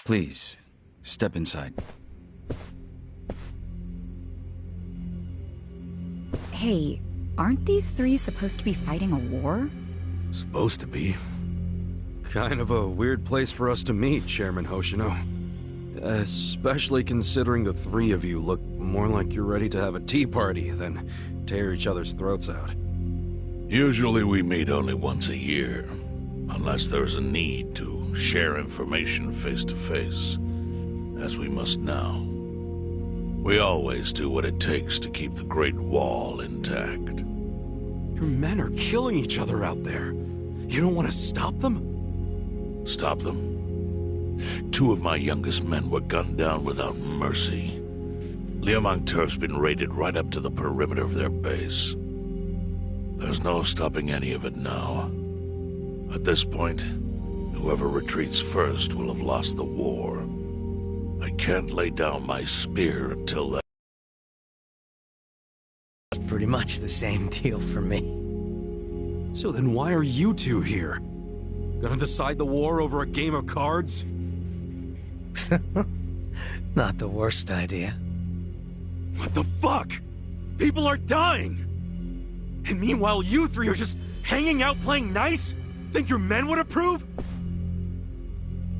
Please, step inside. Hey, aren't these three supposed to be fighting a war? Supposed to be. Kind of a weird place for us to meet, Chairman Hoshino. Especially considering the three of you look more like you're ready to have a tea party than tear each other's throats out. Usually we meet only once a year, unless there's a need to share information face to face, as we must now. We always do what it takes to keep the Great Wall intact. Your men are killing each other out there. You don't want to stop them? Stop them? 2 of my youngest men were gunned down without mercy. Liumang Turf's been raided right up to the perimeter of their base. There's no stopping any of it now. At this point, whoever retreats first will have lost the war. I can't lay down my spear until that. It's pretty much the same deal for me. So then why are you two here? Gonna decide the war over a game of cards? Not the worst idea. What the fuck? People are dying! And meanwhile you three are just hanging out playing nice? Think your men would approve?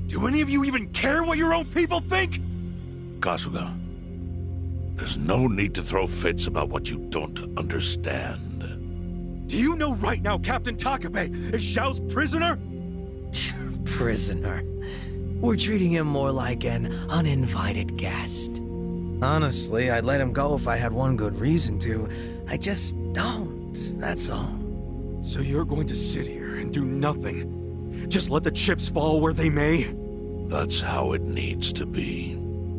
Do any of you even care what your own people think? Kasuga, there's no need to throw fits about what you don't understand. Do you know right now Captain Takabe is Xiao's prisoner? Prisoner. We're treating him more like an uninvited guest. Honestly, I'd let him go if I had one good reason to. I just don't, that's all. So you're going to sit here and do nothing? Just let the chips fall where they may? That's how it needs to be.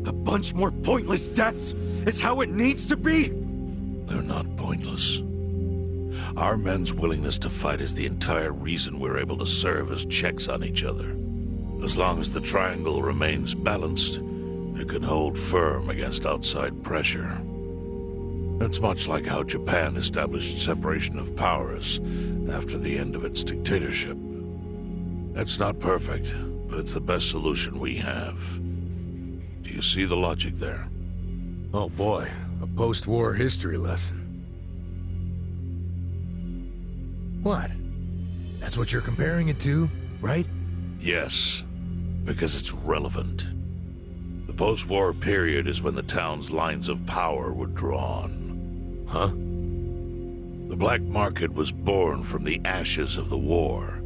A bunch more pointless deaths is how it needs to be? They're not pointless. Our men's willingness to fight is the entire reason we're able to serve as checks on each other. As long as the triangle remains balanced, it can hold firm against outside pressure. It's much like how Japan established separation of powers after the end of its dictatorship. It's not perfect, but it's the best solution we have. Do you see the logic there? Oh boy, a post-war history lesson. What? That's what you're comparing it to, right? Yes, because it's relevant. The post-war period is when the town's lines of power were drawn. Huh? The black market was born from the ashes of the war.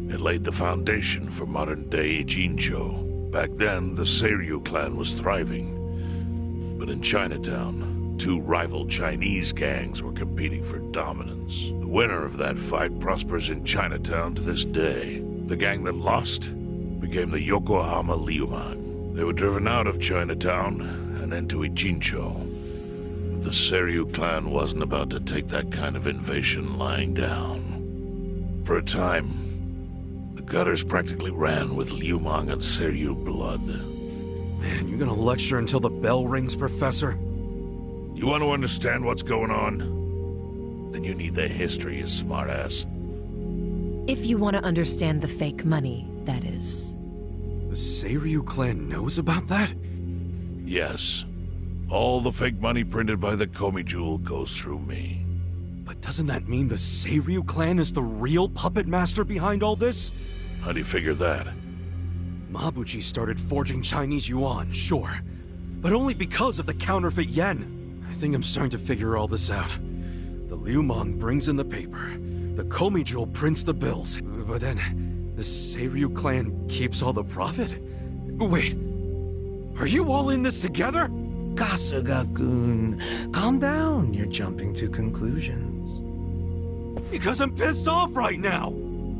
It laid the foundation for modern-day Jinzhou. Back then, the Seiryu clan was thriving. But in Chinatown, 2 rival Chinese gangs were competing for dominance. The winner of that fight prospers in Chinatown to this day. The gang that lost became the Yokohama Liumang. They were driven out of Chinatown and into Ijincho. The Seiryu clan wasn't about to take that kind of invasion lying down. For a time, the gutters practically ran with Liumang and Seiryu blood. Man, you gonna lecture until the bell rings, Professor? You want to understand what's going on? Then you need the history, you smartass. If you want to understand the fake money, that is. The Seiryu clan knows about that? Yes. All the fake money printed by the Komi Jewel goes through me. But doesn't that mean the Seiryu clan is the real puppet master behind all this? How do you figure that? Mabuchi started forging Chinese yuan, sure. But only because of the counterfeit yen. I think I'm starting to figure all this out. The Liumang brings in the paper. The Komi Jewel prints the bills. But then, the Seiryu clan keeps all the profit? Wait, are you all in this together? Kasuga-kun, calm down. You're jumping to conclusions. Because I'm pissed off right now.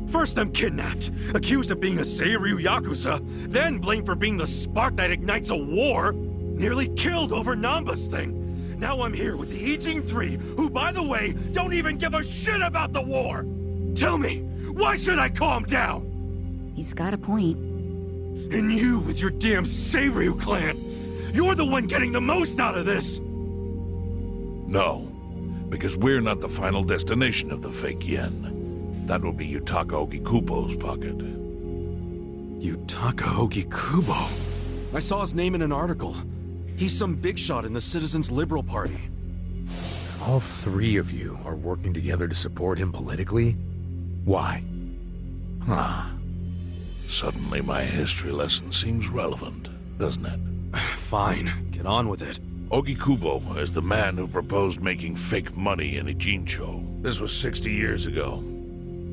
First I'm kidnapped, accused of being a Seiryu Yakuza, then blamed for being the spark that ignites a war, nearly killed over Namba's thing. Now I'm here with the Ijing Three, who, by the way, don't even give a shit about the war! Tell me, why should I calm down? He's got a point. And you with your damn Seiryu clan! You're the one getting the most out of this! No, because we're not the final destination of the fake yen. That will be Yutaka Ogikubo's pocket. Yutaka Ogikubo? I saw his name in an article. He's some big shot in the Citizens Liberal Party. All three of you are working together to support him politically? Why? Huh. Suddenly my history lesson seems relevant, doesn't it? Fine, get on with it. Ogikubo is the man who proposed making fake money in Ijincho. This was 60 years ago.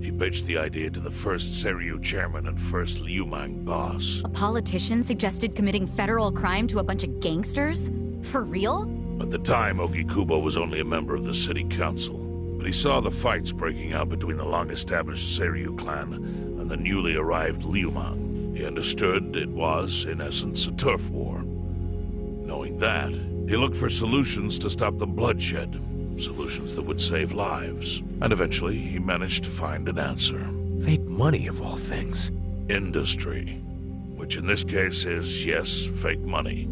He pitched the idea to the first Seiryu chairman and first Liumang boss. A politician suggested committing federal crime to a bunch of gangsters? For real? At the time, Ogikubo was only a member of the city council, but he saw the fights breaking out between the long-established Seiryu clan and the newly arrived Liumang. He understood it was, in essence, a turf war. Knowing that, he looked for solutions to stop the bloodshed, solutions that would save lives. And eventually, he managed to find an answer. Fake money, of all things. Industry. Which in this case is, yes, fake money.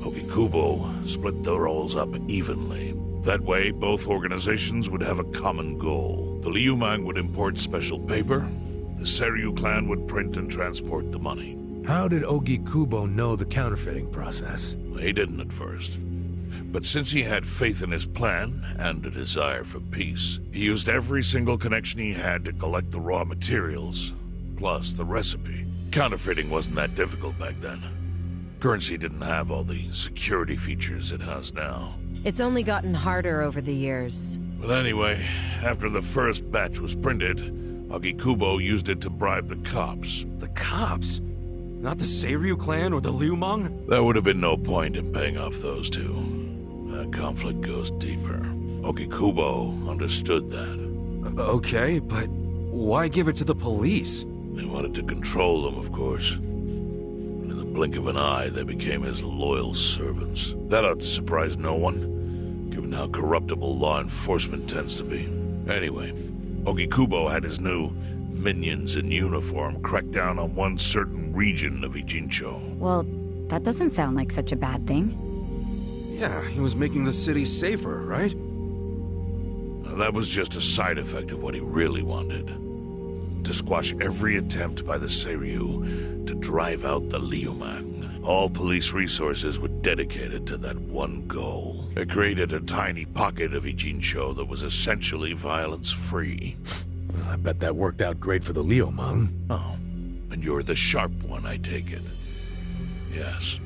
Ogikubo split the roles up evenly. That way, both organizations would have a common goal. The Liumang would import special paper, the Seiryu clan would print and transport the money. How did Ogikubo know the counterfeiting process? He didn't at first. But since he had faith in his plan, and a desire for peace, he used every single connection he had to collect the raw materials, plus the recipe. Counterfeiting wasn't that difficult back then. Currency didn't have all the security features it has now. It's only gotten harder over the years. But anyway, after the first batch was printed, Ogikubo used it to bribe the cops. The cops? Not the Seiryu clan or the Liumang? There would have been no point in paying off those two. That conflict goes deeper. Ogikubo understood that. Okay, but why give it to the police? They wanted to control them, of course. And in the blink of an eye, they became his loyal servants. That ought to surprise no one, given how corruptible law enforcement tends to be. Anyway, Ogikubo had his new minions in uniform crack down on one certain region of Ijincho. Well, that doesn't sound like such a bad thing. Yeah, he was making the city safer, right? That was just a side effect of what he really wanted. To squash every attempt by the Seiryu to drive out the Liumang. All police resources were dedicated to that one goal. It created a tiny pocket of Ijincho that was essentially violence-free. Well, I bet that worked out great for the Liumang. Oh, and you're the sharp one, I take it. Yes.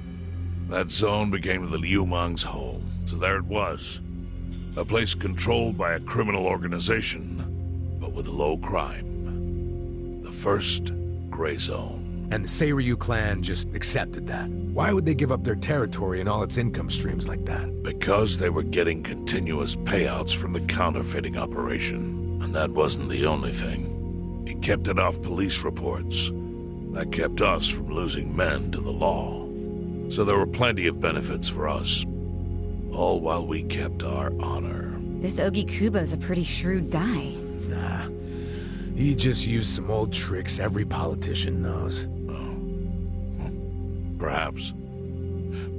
That zone became the Liumang's home, so there it was. A place controlled by a criminal organization, but with low crime. The first gray zone. And the Seiryu clan just accepted that. Why would they give up their territory and all its income streams like that? Because they were getting continuous payouts from the counterfeiting operation. And that wasn't the only thing. He kept it off police reports. That kept us from losing men to the law. So there were plenty of benefits for us. All while we kept our honor. This Ogikubo's a pretty shrewd guy. Nah. He just used some old tricks every politician knows. Perhaps.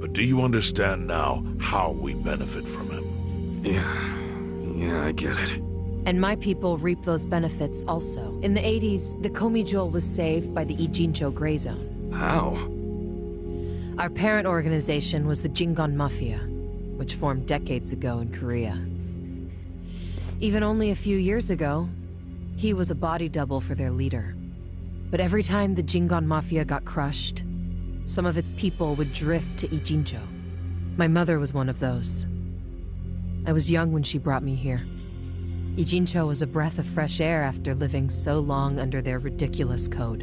But do you understand now how we benefit from him? Yeah, I get it. And my people reap those benefits also. In the 80s, the Komijol was saved by the Ijincho Gray Zone. How? Our parent organization was the Jingon Mafia, which formed decades ago in Korea. Even only a few years ago, he was a body double for their leader. But every time the Jingon Mafia got crushed, some of its people would drift to Ijincho. My mother was one of those. I was young when she brought me here. Ijincho was a breath of fresh air after living so long under their ridiculous code.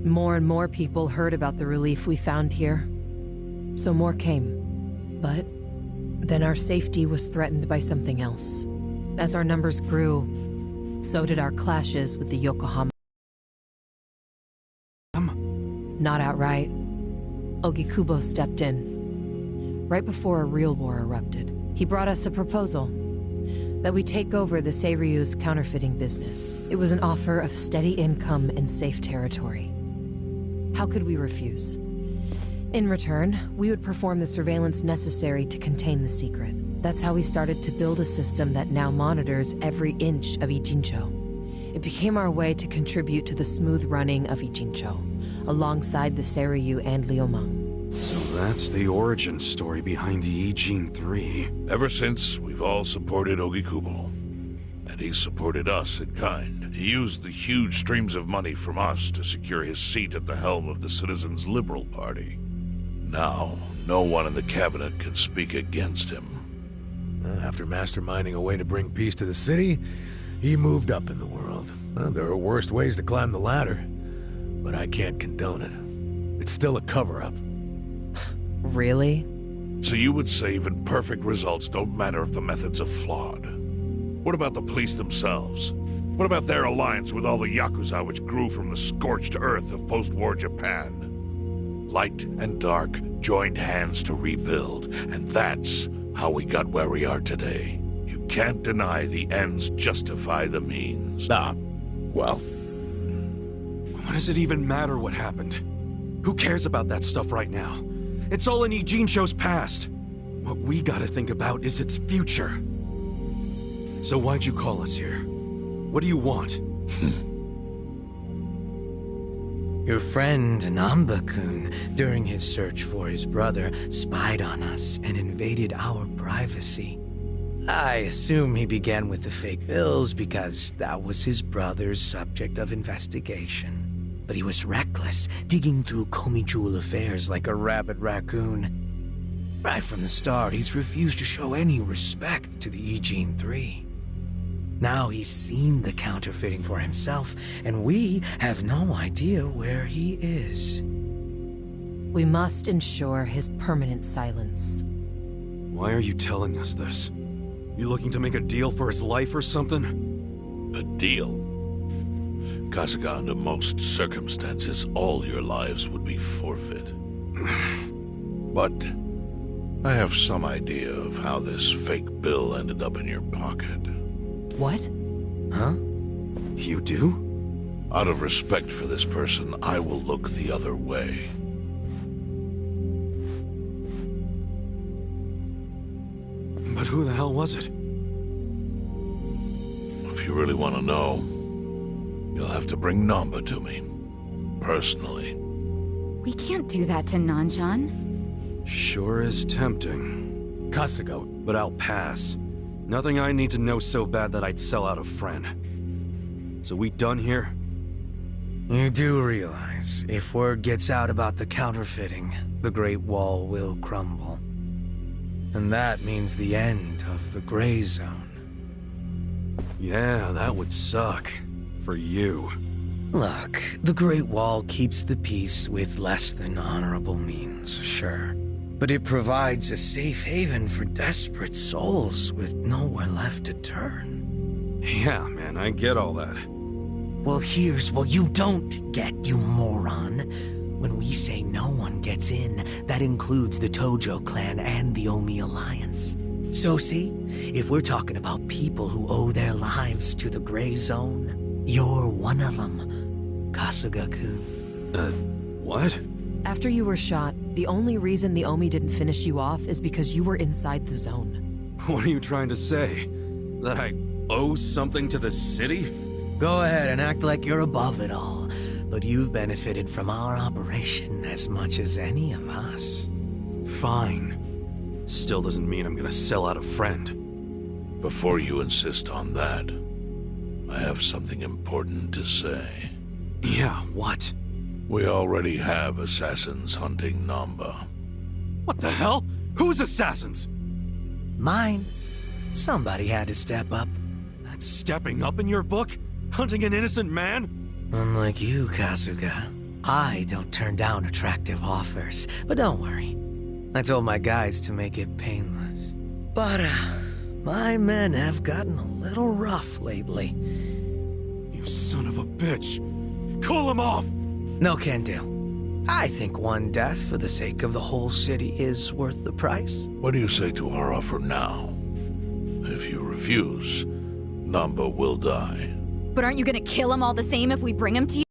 More and more people heard about the relief we found here, so more came. But then our safety was threatened by something else. As our numbers grew, so did our clashes with the Yokohama. Not outright. Ogikubo stepped in. Right before a real war erupted, he brought us a proposal that we take over the Seiryu's counterfeiting business. It was an offer of steady income and safe territory. How could we refuse? In return, we would perform the surveillance necessary to contain the secret. That's how we started to build a system that now monitors every inch of Ijincho. It became our way to contribute to the smooth running of Ijincho, alongside the Seiryu and Liumang. So that's the origin story behind the E-Gene 3. Ever since, we've all supported Ogikubo. And he supported us in kind. He used the huge streams of money from us to secure his seat at the helm of the Citizens' Liberal Party. Now, no one in the cabinet can speak against him. After masterminding a way to bring peace to the city, he moved up in the world. There are worse ways to climb the ladder, but I can't condone it. It's still a cover-up. Really? So you would say even perfect results don't matter if the methods are flawed? What about the police themselves? What about their alliance with all the Yakuza which grew from the scorched earth of post-war Japan? Light and dark joined hands to rebuild, and that's how we got where we are today. You can't deny the ends justify the means. Well, What does it even matter what happened? Who cares about that stuff right now? It's all in E-Gene Show's past. What we gotta think about is its future. So why'd you call us here? What do you want? Your friend Namba-kun, during his search for his brother, spied on us and invaded our privacy. I assume he began with the fake bills because that was his brother's subject of investigation. But he was reckless, digging through Komi affairs like a rabid raccoon. Right from the start, he's refused to show any respect to the E-Gene 3. Now he's seen the counterfeiting for himself, and we have no idea where he is. We must ensure his permanent silence. Why are you telling us this? You looking to make a deal for his life or something? A deal? Kasuga, under most circumstances, all your lives would be forfeit. But I have some idea of how this fake bill ended up in your pocket. What? Huh? You do? Out of respect for this person, I will look the other way. But who the hell was it? If you really want to know, you'll have to bring Namba to me. Personally. We can't do that to Nanchan. Sure is tempting. Kasuga, But I'll pass. Nothing I need to know so bad that I'd sell out a friend. So we done here? You do realize, if word gets out about the counterfeiting, the Great Wall will crumble. And that means the end of the Gray Zone. Yeah, that would suck. For you. Look, the Great Wall keeps the peace with less than honorable means, sure. But it provides a safe haven for desperate souls with nowhere left to turn. Yeah, man, I get all that. Well, here's what you don't get, you moron. When we say no one gets in, that includes the Tojo clan and the Omi Alliance. So see, if we're talking about people who owe their lives to the Gray Zone, you're one of them, Kasuga-kun. What? After you were shot, the only reason the Omi didn't finish you off is because you were inside the zone. What are you trying to say? That I owe something to the city? Go ahead and act like you're above it all, but you've benefited from our operation as much as any of us. Fine. Still doesn't mean I'm gonna sell out a friend. Before you insist on that, I have something important to say. Yeah, what? We already have assassins hunting Namba. What the hell? Who's assassins? Mine. Somebody had to step up. That's stepping up in your book? Hunting an innocent man? Unlike you, Kasuga, I don't turn down attractive offers. But don't worry. I told my guys to make it painless. But, my men have gotten a little rough lately. You son of a bitch. Call him off! No can do. I think one death for the sake of the whole city is worth the price. What do you say to our offer now? If you refuse, Namba will die. But aren't you gonna kill him all the same if we bring him to you?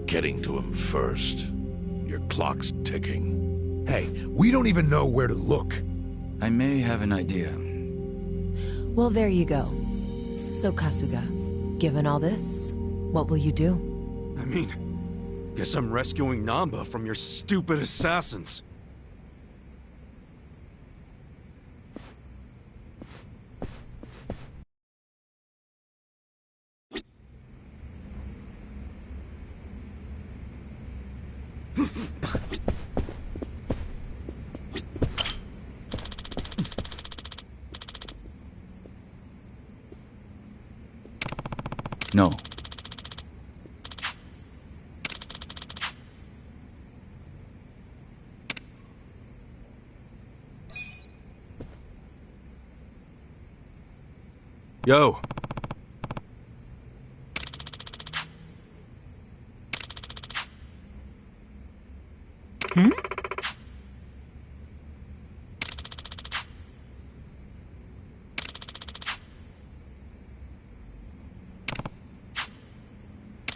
Getting to him first. Your clock's ticking. hey, we don't even know where to look. I may have an idea. Well, there you go. So, Kasuga, given all this, what will you do? I mean, Guess I'm rescuing Namba from your stupid assassins. No. Yo.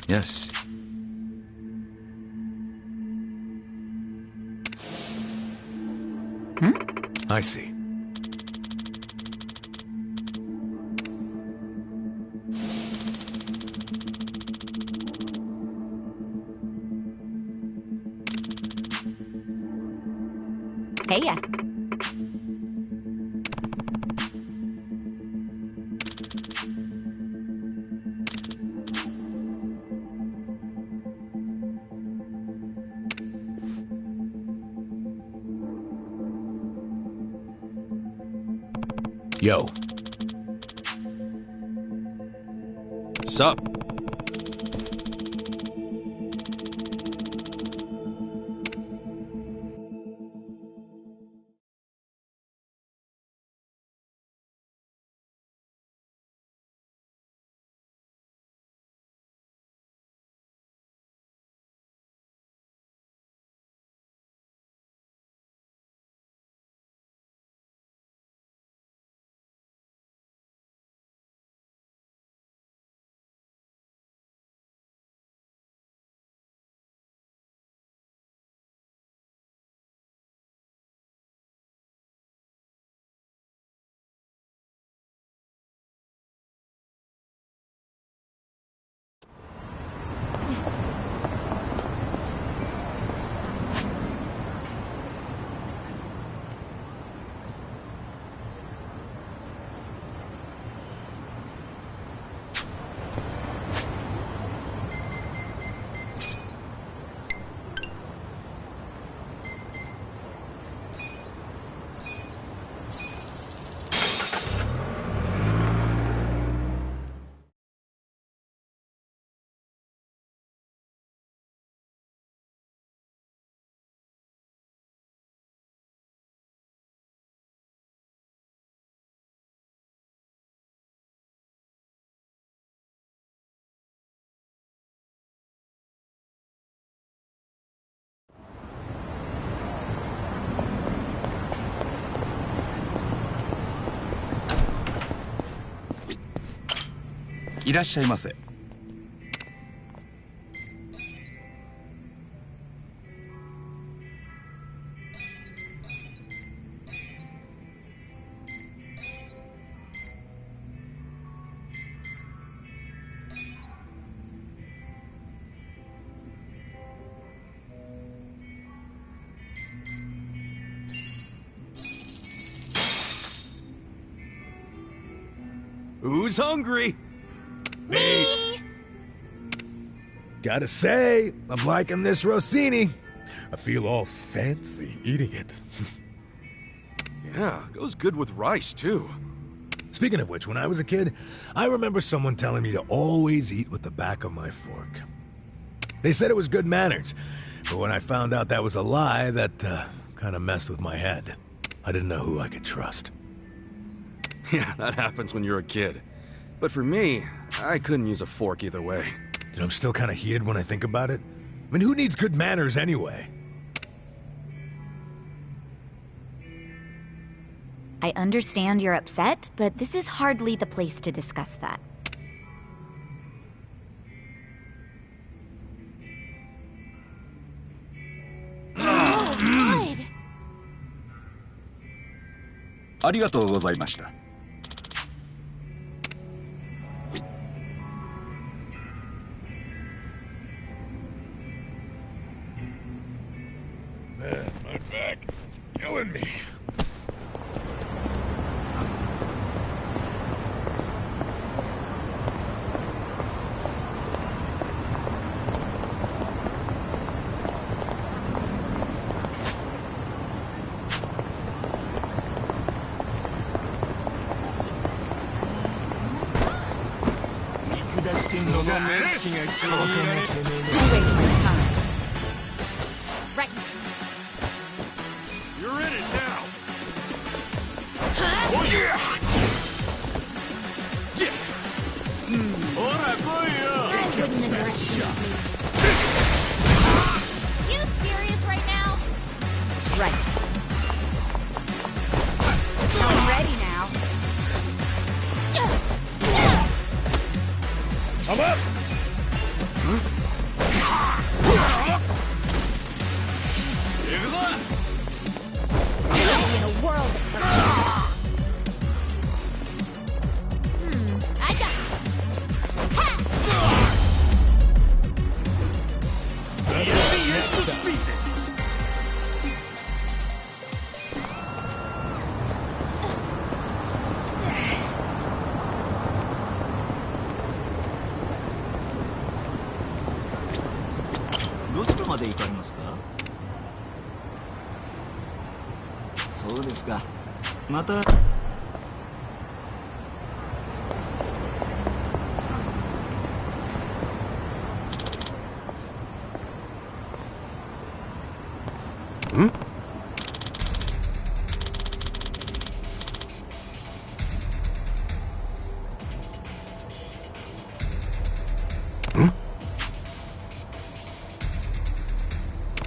Yes. I see. Hey, yeah. Yo. Sup?いらっしゃいませ。Who's hungry? Me! Gotta say, I'm liking this Rossini. I feel all fancy eating it. Yeah, goes good with rice, too. Speaking of which, when I was a kid, I remember someone telling me to always eat with the back of my fork. They said it was good manners, but when I found out that was a lie, that kind of messed with my head. I didn't know who I could trust. Yeah, that happens when you're a kid. But for me, I couldn't use a fork either way. Dude, I'm still kind of heated when I think about it. I mean, who needs good manners anyway? I understand you're upset, but this is hardly the place to discuss that. Oh, God! ありがとうございました。Killing me. Don't waste my time. Right. You're in it now. Oh, yeah! I wouldn't underestimate me. You serious right now? Right. I'm ready now. I'm up! I'm in a world of hurt. I got this. Ha!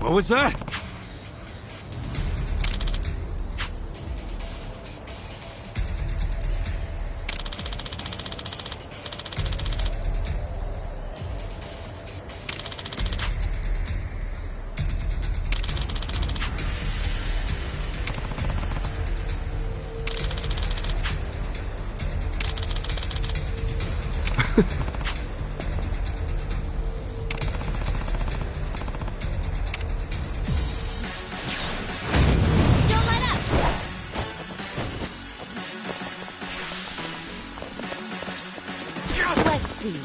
What was that? Don't let up. Let's see.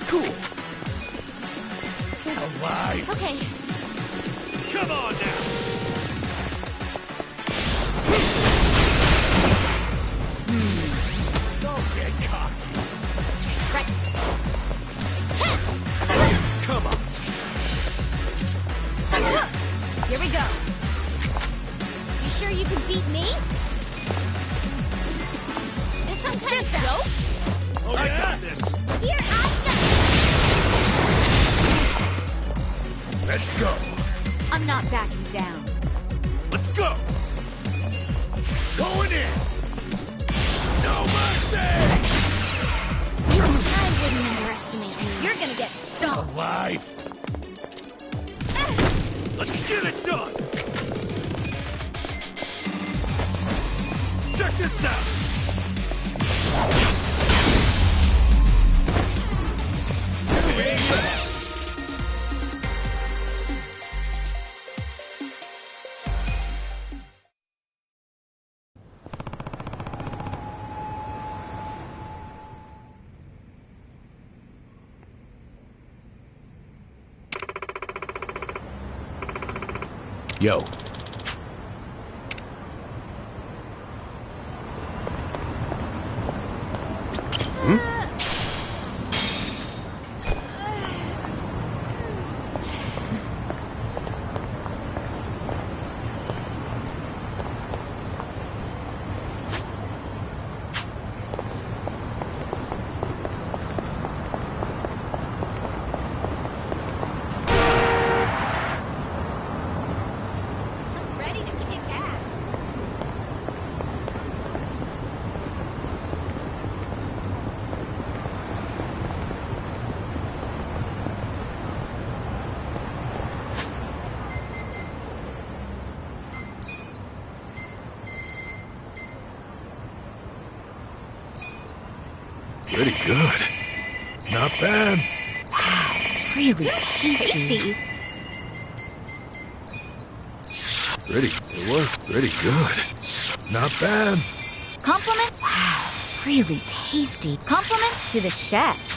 Cool. Alive. Okay. Come on now. Don't get cocky. Right. Come on. Here we go. You sure you can beat me? This some kind of joke? Oh, I got this. Here, I Let's go. got... I'm not backing down. Let's go. Going in. No mercy. I wouldn't underestimate you. You're gonna get stomped. Alive. Let's get it done. Check this out. Yo. I'm ready to kick ass. Pretty good. Not bad. Really tasty. It was pretty good. Not bad. Compliment? Wow, really tasty. Compliments to the chef.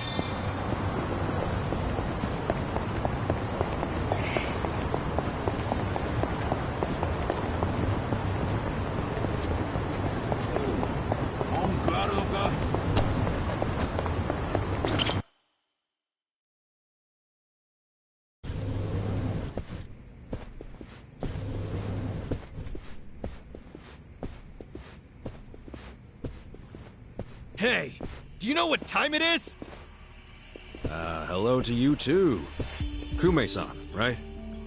Hey, do you know what time it is? Hello to you too. Kume-san, right?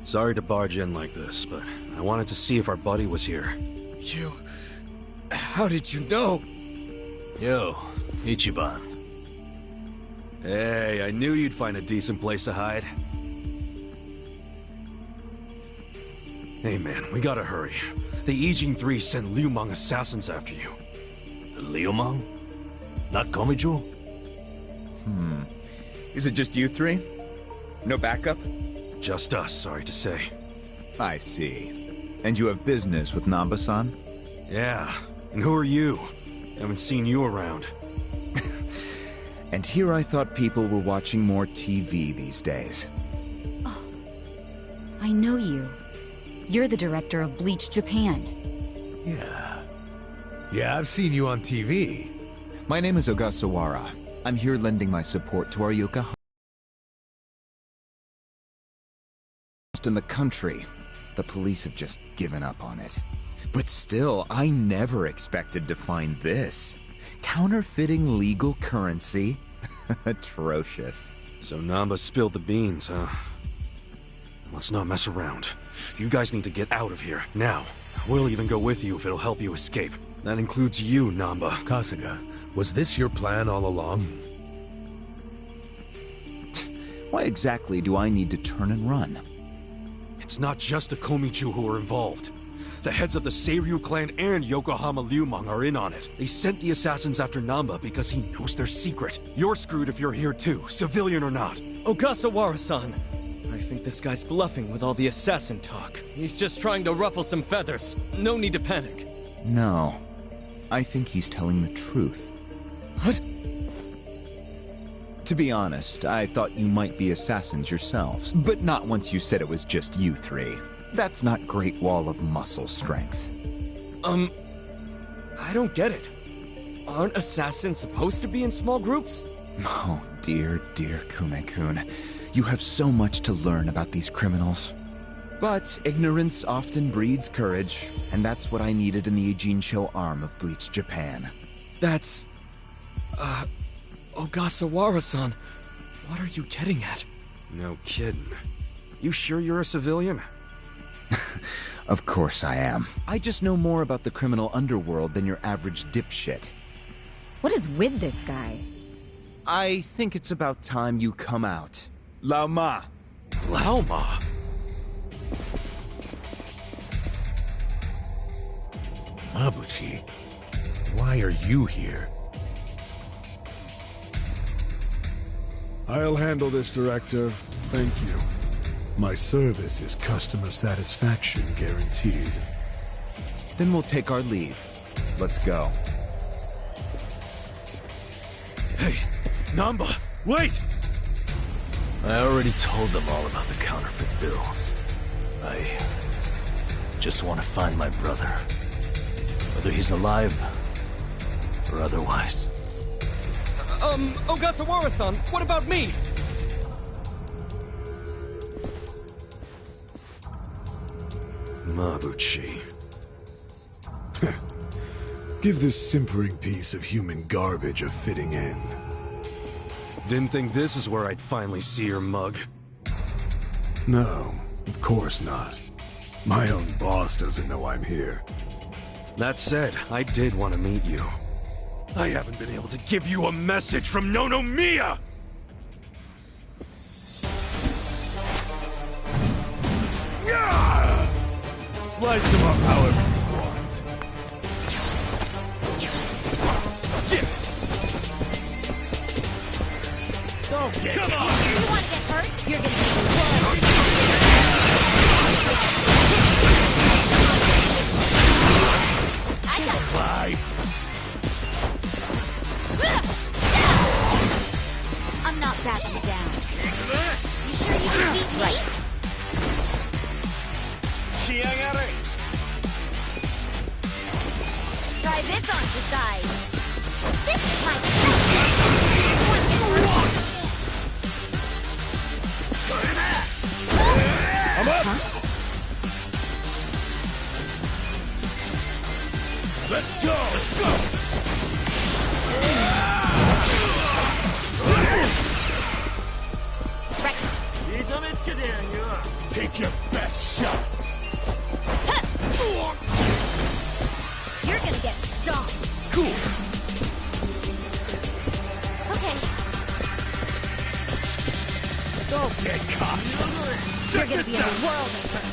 Sorry to barge in like this, but I wanted to see if our buddy was here. You... How did you know? Yo, Ichiban. Hey, I knew you'd find a decent place to hide. Hey man, we gotta hurry. The Ijin 3 sent Liu Mang assassins after you. Liu Mang? Not Komichu? Is it just you three? No backup? Just us, sorry to say. I see. And you have business with Namba-san? Yeah, and who are you? Haven't seen you around. And here I thought people were watching more TV these days. Oh, I know you. You're the director of Bleach Japan. Yeah, I've seen you on TV. My name is Ogasawara. I'm here lending my support to our Yokohama in the country. The police have just given up on it. But still, I never expected to find this. Counterfeiting legal currency? Atrocious. So Namba spilled the beans, huh? Let's not mess around. You guys need to get out of here, now. We'll even go with you if it'll help you escape. That includes you, Namba. Kasuga, was this your plan all along? Why exactly do I need to turn and run? It's not just the Komichu who are involved. The heads of the Seiryu clan and Yokohama Liu Mang are in on it. They sent the assassins after Namba because he knows their secret. You're screwed if you're here too, civilian or not. Ogasawara-san, I think this guy's bluffing with all the assassin talk. He's just trying to ruffle some feathers. No need to panic. No. I think he's telling the truth. What? To be honest, I thought you might be assassins yourselves, but not once you said it was just you three. That's not Great Wall of muscle strength. I don't get it. Aren't assassins supposed to be in small groups? Oh, dear Kume-kun. You have so much to learn about these criminals. But ignorance often breeds courage, and that's what I needed in the Ijincho arm of Bleach Japan. That's... Ogasawara-san, what are you getting at? No kidding. You sure you're a civilian? Of course I am. I just know more about the criminal underworld than your average dipshit. What is with this guy? I think it's about time you come out. Lao Ma! Lao Ma? Mabuchi, why are you here? I'll handle this, Director. Thank you. My service is customer satisfaction guaranteed. Then we'll take our leave. Let's go. Hey, Namba, wait! I already told them all about the counterfeit bills. I just want to find my brother. Whether he's alive or otherwise. Ogasawara-san, what about me? Mabuchi. Give this simpering piece of human garbage a fitting end. Didn't think this is where I'd finally see your mug. No, of course not. My own boss doesn't know I'm here. That said, I did want to meet you. I haven't been able to give you a message from Nonomiya! Yeah! Slice them up however you want. Don't get Come on! You want to get hurt? You're gonna get Try this on the side. This is my I'm up! Let's go! Let's go! Take your best shot! You're gonna get stomped. Cool! Okay, Don't get caught! you're gonna be in a world of hurt.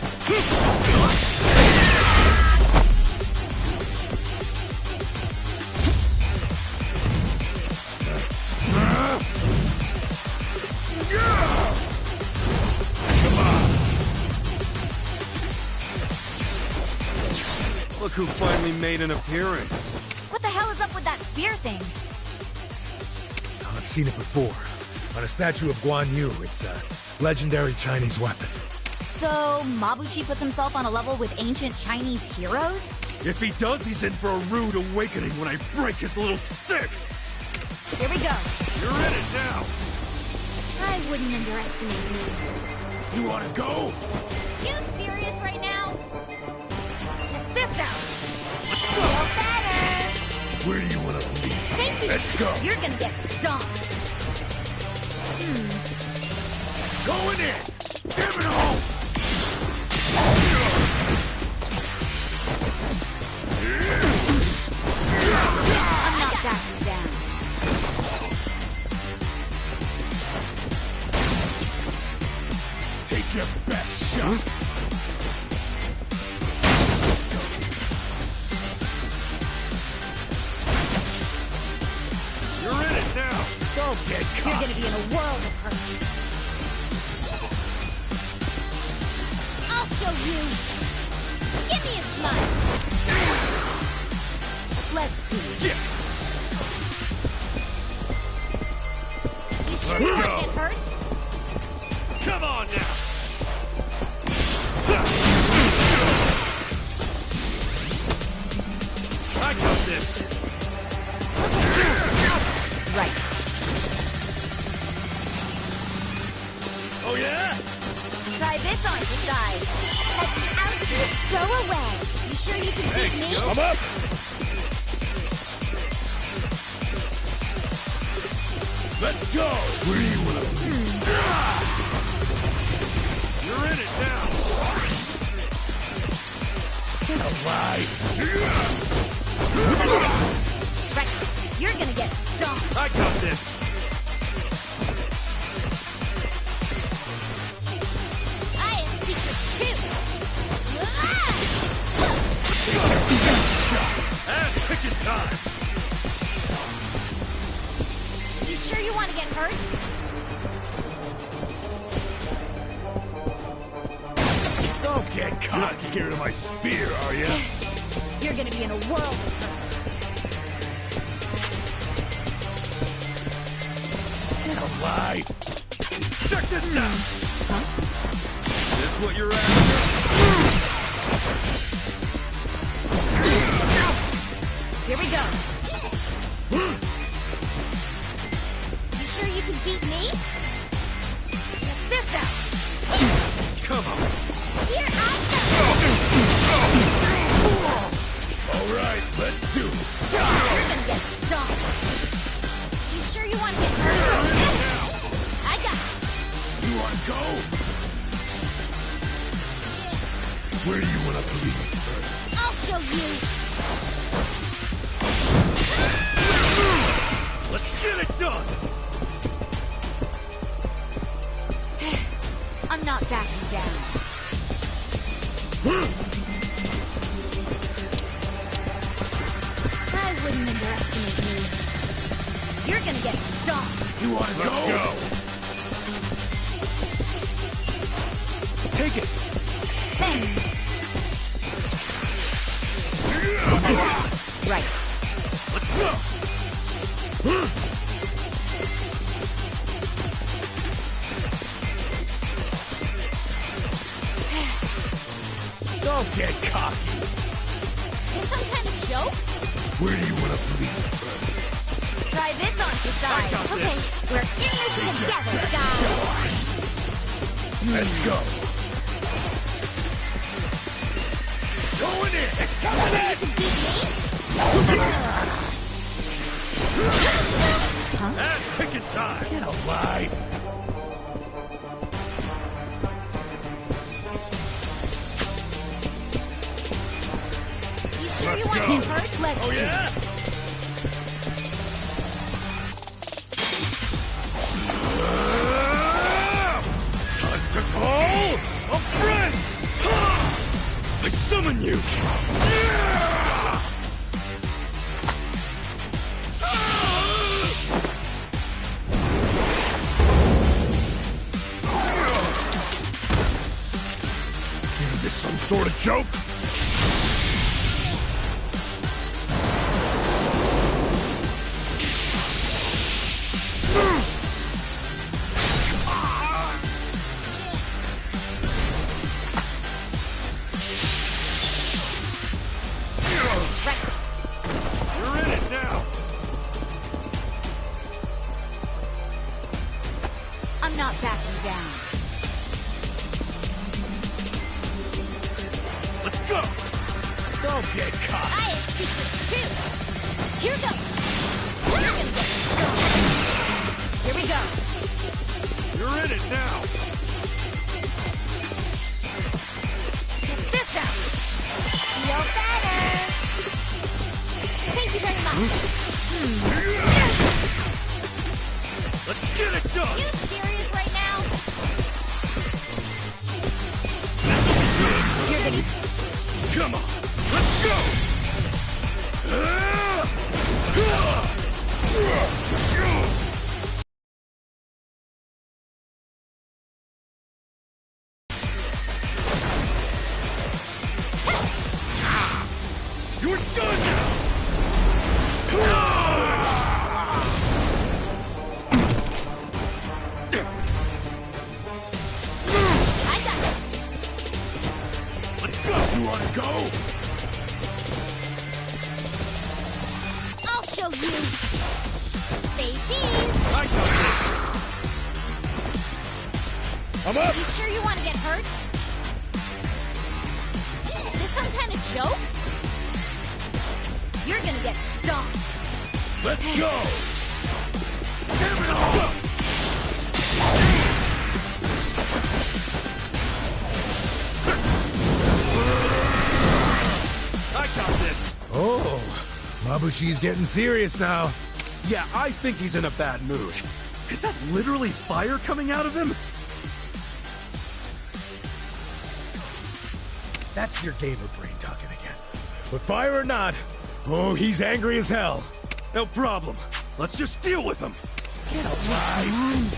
Look who finally made an appearance. What the hell is up with that spear thing? I've seen it before. On a statue of Guan Yu, it's a legendary Chinese weapon. So, Mabuchi puts himself on a level with ancient Chinese heroes? If he does, he's in for a rude awakening when I break his little stick! Here we go. You're in it now! I wouldn't underestimate me. You wanna go? You serious right now? Test this out. Feel better. Where do you wanna be? Thank you. Let's go! You're gonna get stomped. Going in! Give it all! I'm not backing down. Take your best shot! You're in it now! Don't get You're caught! gonna be in a world of hurt. I'll show you. Give me a smile. Let's see. Yeah. You sure Let's you want go. to get hurt? Come on now! I got this! Right. Oh yeah? Try this on your side. Ouchie, go away. You sure you can beat me? I'm up! Let's go! Where do you wanna be? You're in it now! Get alive! Right. You're gonna get stomped. I got this! I have secrets too. Ah! Ass kicking time! You sure you want to get hurt? Don't get caught! You're not scared of my spear, are you? You're gonna be in a world of hurt. Get alive! Check this out! Huh? This what you're after? Here we go. You sure you can beat me? Test this out. Come on! Here I Alright, let's do it! go. You're gonna get stomped. You sure you want to get hurt? I got this. You wanna go? Where do you wanna be first? I'll show you. Let's get it done! I'm not backing down. I wouldn't underestimate me. You're gonna get stomped. You wanna go? Take it! Thanks. Right. Let's go! Don't get cocky! this some kind of joke? Where do you want to bleed first? Try this on for size. Okay, we're in this together, guys. Let's go. Going in. Sure you can beat me? Huh? Ass kicking time! Get alive. You sure you want to get hurt? Let's Oh yeah? Time to call A friend! I summon you! Is this some sort of joke? You're in it now! I'm not backing down. Let's go! Don't get caught. I have secrets too. Here goes. You're gonna get stoned. Here we go. You're in it now! Get this out. Feel better. Thank you very much. Let's get it done! You serious right now? You're gonna. Come on! Let's go! You're done now! I got this. Let's go! You want to go? I'll show you. Say cheese. I got this! I'm up! You sure you want to get hurt? This some kind of joke? You're gonna get stomped. Let's go. Damn it all. I got this! Oh, Mabushi's getting serious now. Yeah, I think he's in a bad mood. Is that literally fire coming out of him? That's your gamer brain talking again. But fire or not, oh, he's angry as hell. No problem. Let's just deal with him. Get alive.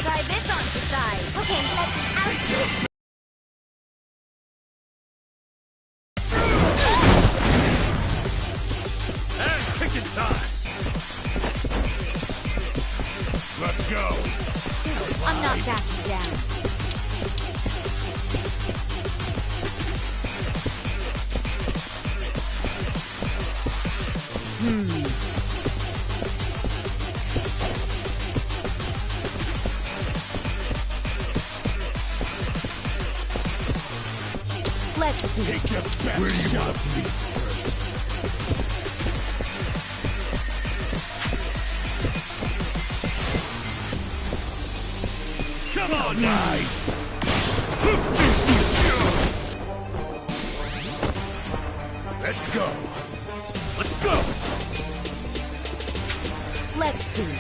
Try this on for size. Okay, let's out. Ass kicking time! Let's go. I'm not backing down. Let's see. Take your best. Where do you want to bleed first? Come on now! Let's go. Let's go! Let's see.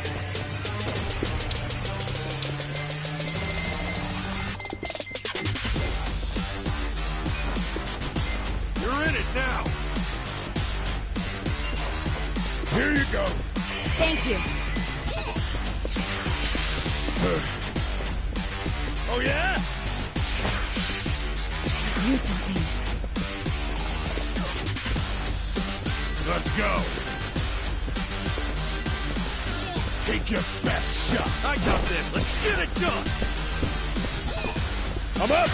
You're in it now! Here you go. Thank you. Oh yeah? Do something. Let's go. Take your best shot. I got this! Let's get it done! I'm up!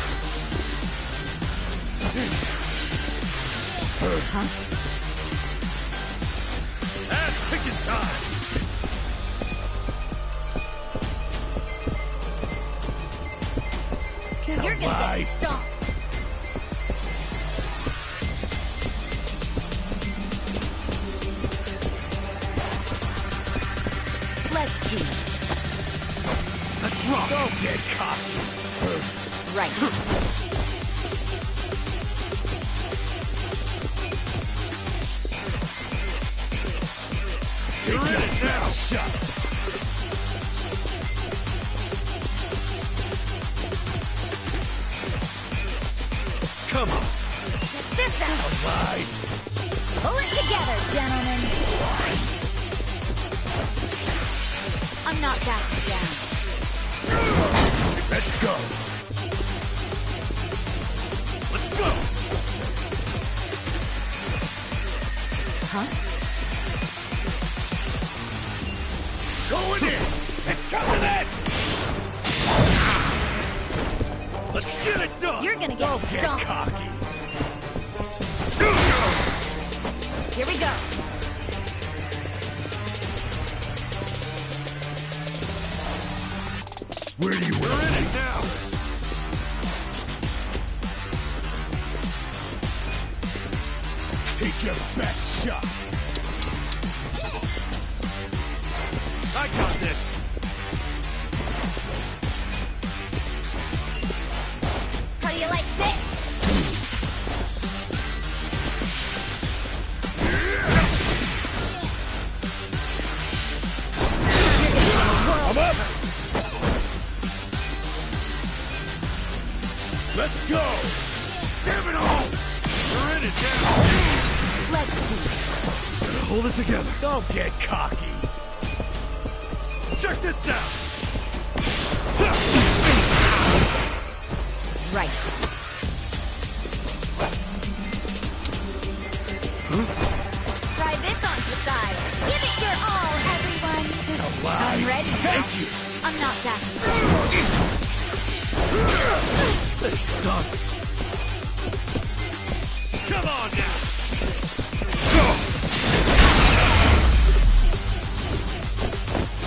Ass kicking time! You're gonna get stomped. Let's see. Let's rock! Don't get cocky! Right. You're in it now! Shut! Come on! This out. Right. Pull it together, gentlemen. I'm not backing down. Let's go! Let's go! Huh? Going in! Let's come to this! Let's get it done! You're gonna get Don't get stomped. cocky! Here we go. Where do you We're in it now! take your best shot? I got this! How do you like this? I'm up! Let's go! Damn it all! We're in it now! Let's see. Gotta hold it together. Don't get cocky! Check this out! Right. Try this on the side. Give it your all, everyone. I'm ready. Thank you! I'm not backing down. This sucks! Come on now!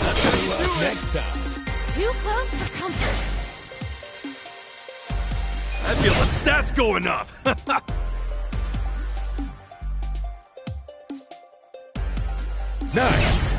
That's how you do it next time! Too close for comfort. I feel the stats going up! Nice!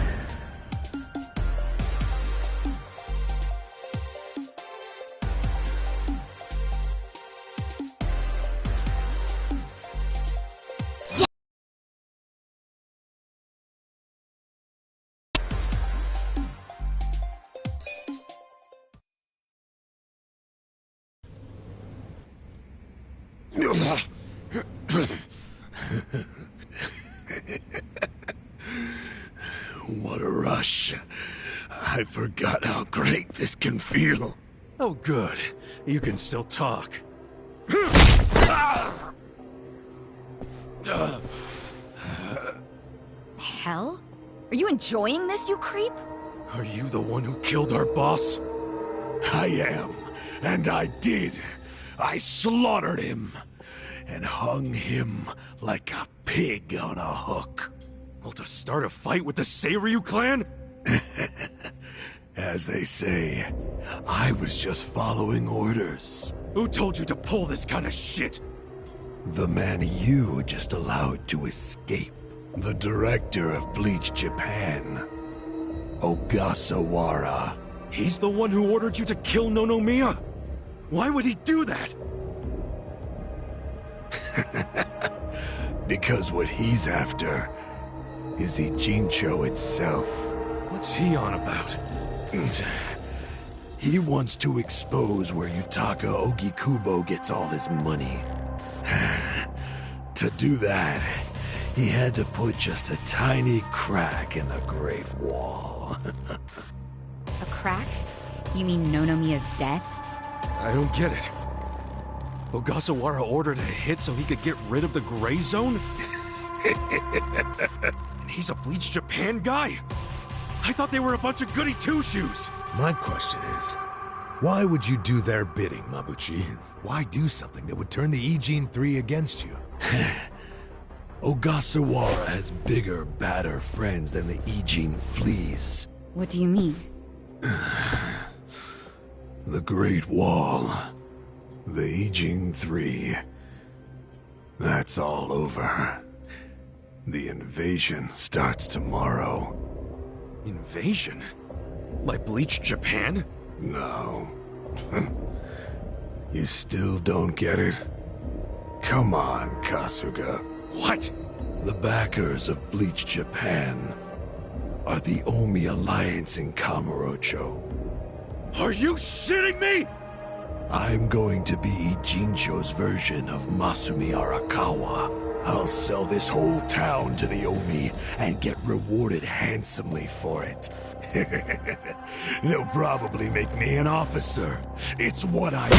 What a rush. I forgot how great this can feel. Oh good, you can still talk. Hell? Are you enjoying this, you creep? Are you the one who killed our boss? I am, and I did. I slaughtered him and hung him like a pig on a hook. Well, to start a fight with the Seiryu clan? As they say, I was just following orders. Who told you to pull this kind of shit? The man you just allowed to escape. The director of Bleach Japan, Ogasawara. He's the one who ordered you to kill Nonomiya? Why would he do that? Because what he's after is Ijincho itself. What's he on about? He wants to expose where Yutaka Ogikubo gets all his money. To do that, he had to put just a tiny crack in the Great Wall. A crack? You mean Nonomiya's death? I don't get it. Ogasawara ordered a hit so he could get rid of the Gray Zone? And he's a Bleach Japan guy? I thought they were a bunch of goody two-shoes. My question is, Why would you do their bidding, Mabuchi? Why do something that would turn the E-Gene 3 against you? Ogasawara has bigger, badder friends than the E-Gene fleas. What do you mean? The Great Wall. The E-Gene 3. That's all over. The invasion starts tomorrow. Invasion? Like Bleach Japan? No. You still don't get it? Come on, Kasuga. What? The backers of Bleach Japan are the Omi Alliance in Kamurocho. Are you shitting me? I'm going to be Ijincho's version of Masumi Arakawa. I'll sell this whole town to the Omi and get rewarded handsomely for it. They'll probably make me an officer. It's what I...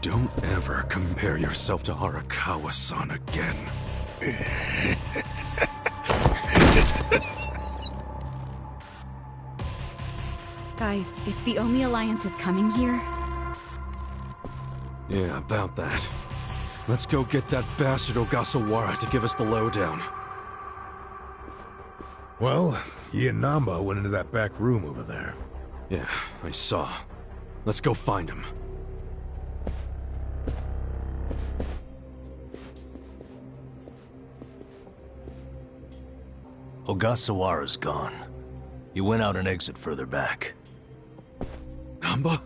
Don't ever compare yourself to Arakawa-san again. Guys, if the Omi Alliance is coming here... Yeah, about that. Let's go get that bastard Ogasawara to give us the lowdown. Well, he and Namba went into that back room over there. Yeah, I saw. Let's go find him. Ogasawara's gone. He went out an exit further back. Namba?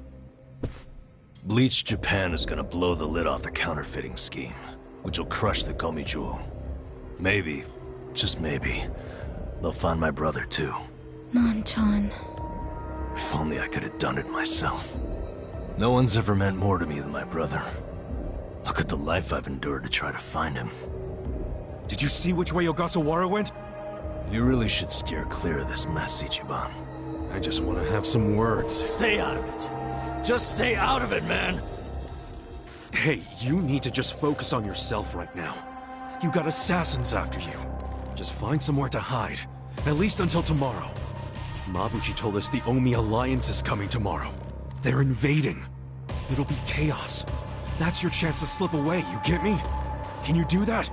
Bleach Japan is gonna blow the lid off the counterfeiting scheme, which will crush the Komichuo. Maybe, just maybe, they'll find my brother too. Nan-chan... If only I could have done it myself. No one's ever meant more to me than my brother. Look at the life I've endured to try to find him. Did you see which way Ogasawara went? You really should steer clear of this mess, Ichiban. I just want to have some words. Stay out of it. Just stay out of it, man! Hey, you need to just focus on yourself right now. You got assassins after you. Just find somewhere to hide. At least until tomorrow. Mabuchi told us the Omi Alliance is coming tomorrow. They're invading. It'll be chaos. That's your chance to slip away, you get me? Can you do that?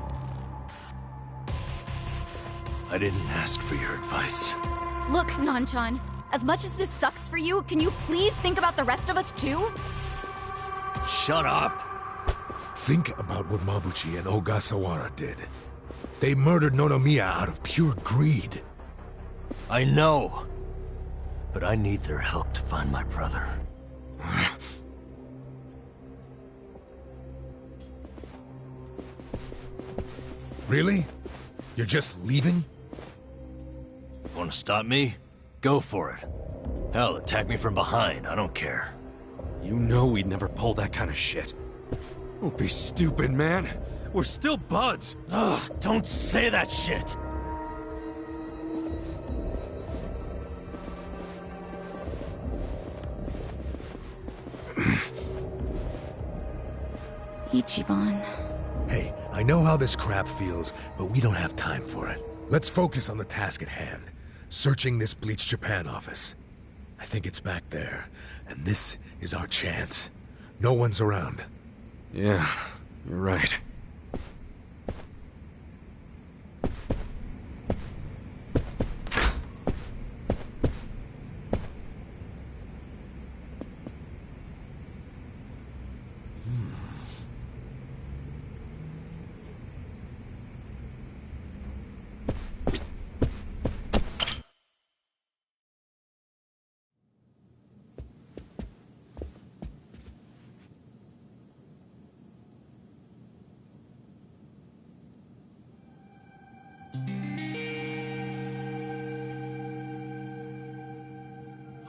I didn't ask for your advice. Look, Nan-chan, as much as this sucks for you, can you please think about the rest of us too? Shut up! Think about what Mabuchi and Ogasawara did. They murdered Nonomiya out of pure greed. I know. But I need their help to find my brother. Really? You're just leaving? Want to stop me? Go for it. Hell, attack me from behind, I don't care. You know we'd never pull that kind of shit. Don't be stupid, man. We're still buds. Ugh, don't say that shit! Ichiban... Hey, I know how this crap feels, but we don't have time for it. Let's focus on the task at hand. Searching this Bleach Japan office. I think it's back there, and this is our chance. No one's around. Yeah, you're right.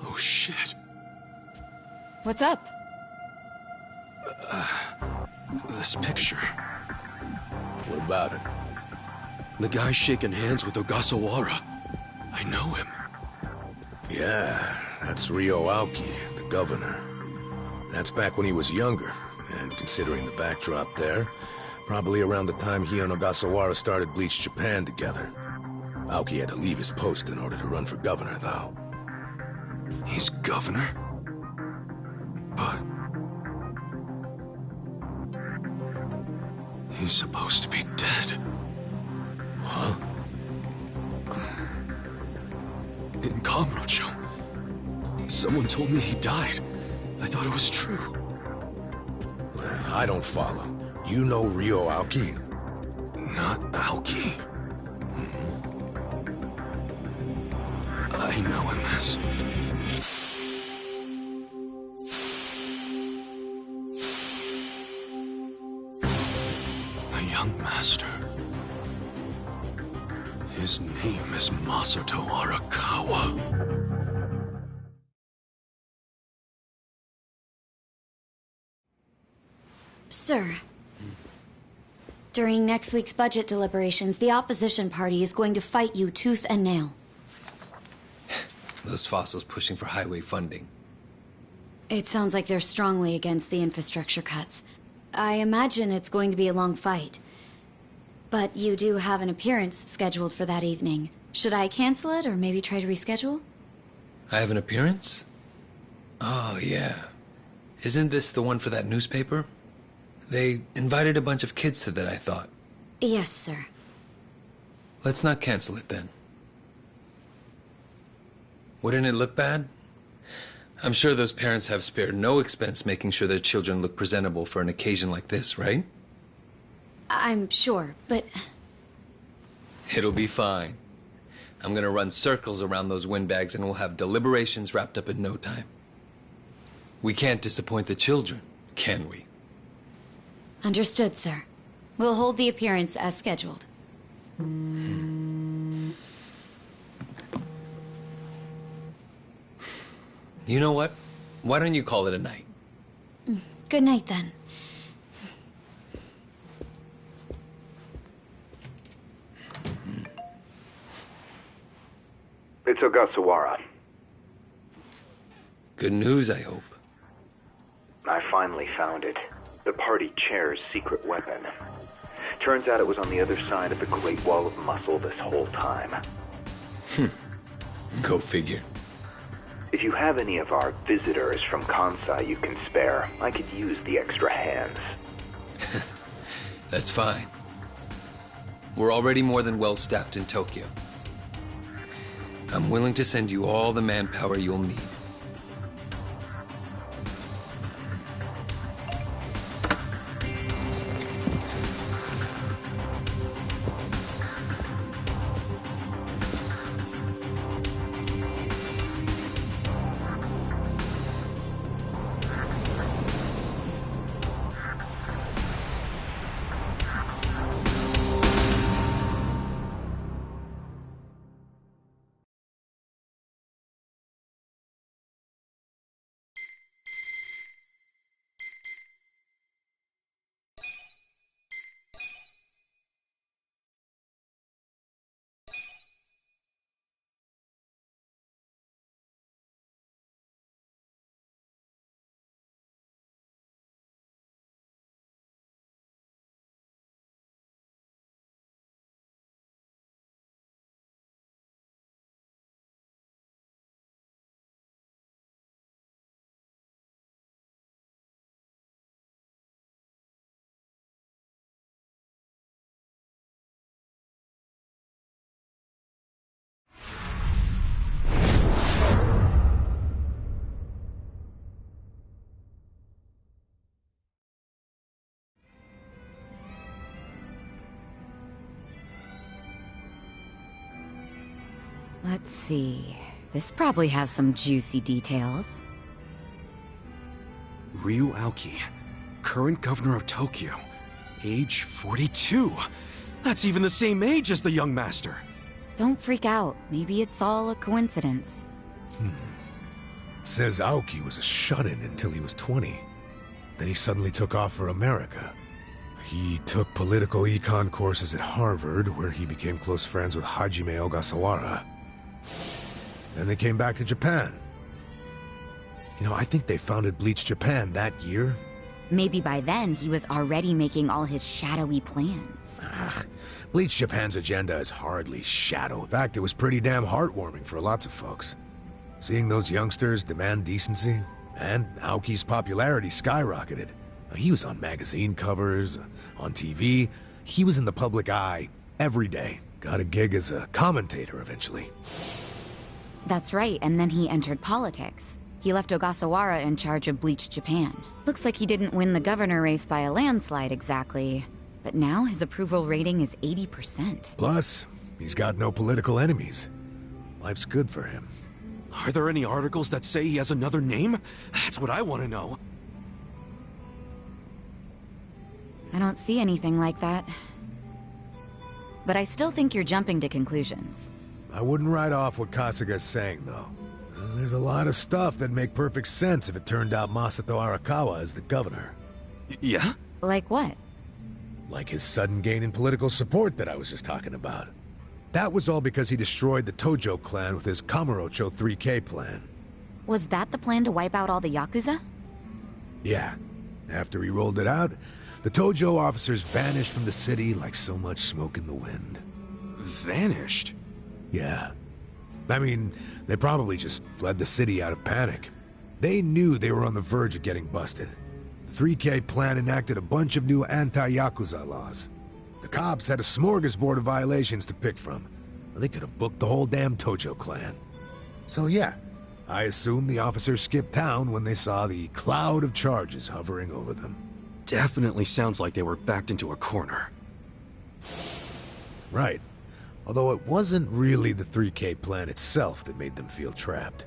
Oh, shit. What's up? This picture. What about it? The guy shaking hands with Ogasawara. I know him. Yeah, that's Ryo Aoki, the governor. That's back when he was younger, and considering the backdrop there, probably around the time he and Ogasawara started Bleach Japan together. Aoki had to leave his post in order to run for governor, though. He's governor? But... he's supposed to be dead. Huh? In Kamurocho, someone told me he died. I thought it was true. I don't follow. You know Ryo Aoki? Not Aoki. I know him as... the young master. His name is Masato Arakawa. Sir, during next week's budget deliberations, the opposition party is going to fight you tooth and nail. Those fossils pushing for highway funding. It sounds like they're strongly against the infrastructure cuts. I imagine it's going to be a long fight. But you do have an appearance scheduled for that evening. Should I cancel it or maybe try to reschedule? I have an appearance? Oh, yeah. Isn't this the one for that newspaper? They invited a bunch of kids to that, I thought. Yes, sir. Let's not cancel it then. Wouldn't it look bad? I'm sure those parents have spared no expense making sure their children look presentable for an occasion like this, right? I'm sure, but... It'll be fine. I'm gonna run circles around those windbags and we'll have deliberations wrapped up in no time. We can't disappoint the children, can we? Understood, sir. We'll hold the appearance as scheduled. You know what? Why don't you call it a night? Good night, then. It's Ogasawara. Good news, I hope. I finally found it. The party chair's secret weapon. Turns out it was on the other side of the Great Wall of Muscle this whole time. Go figure. If you have any of our visitors from Kansai you can spare, I could use the extra hands. That's fine. We're already more than well-staffed in Tokyo. I'm willing to send you all the manpower you'll need. Let's see. This probably has some juicy details. Ryu Aoki, current governor of Tokyo, age 42. That's even the same age as the young master. Don't freak out. Maybe it's all a coincidence. It says Aoki was a shut-in until he was 20. Then he suddenly took off for America. He took political econ courses at Harvard, where he became close friends with Hajime Ogasawara. Then they came back to Japan. You know, I think they founded Bleach Japan that year. Maybe by then he was already making all his shadowy plans. Bleach Japan's agenda is hardly shadow. In fact, it was pretty damn heartwarming for lots of folks. Seeing those youngsters demand decency, and Aoki's popularity skyrocketed. He was on magazine covers, on TV. He was in the public eye every day. Got a gig as a commentator eventually. That's right, and then he entered politics. He left Ogasawara in charge of Bleach Japan. Looks like he didn't win the governor race by a landslide exactly, but now his approval rating is 80%. Plus, he's got no political enemies. Life's good for him. Are there any articles that say he has another name? That's what I want to know. I don't see anything like that. But I still think you're jumping to conclusions. I wouldn't write off what Kasuga's saying, though. There's a lot of stuff that'd make perfect sense if it turned out Masato Arakawa is the governor. Yeah? Like what? Like his sudden gain in political support that I was just talking about. That was all because he destroyed the Tojo clan with his Kamurocho 3K plan. Was that the plan to wipe out all the Yakuza? Yeah. After he rolled it out, the Tojo officers vanished from the city like so much smoke in the wind. Vanished? Yeah. I mean, they probably just fled the city out of panic. They knew they were on the verge of getting busted. The 3K plan enacted a bunch of new anti-Yakuza laws. The cops had a smorgasbord of violations to pick from. They could have booked the whole damn Tojo clan. So yeah, I assume the officers skipped town when they saw the cloud of charges hovering over them. Definitely sounds like they were backed into a corner. Right. Although it wasn't really the 3K plan itself that made them feel trapped.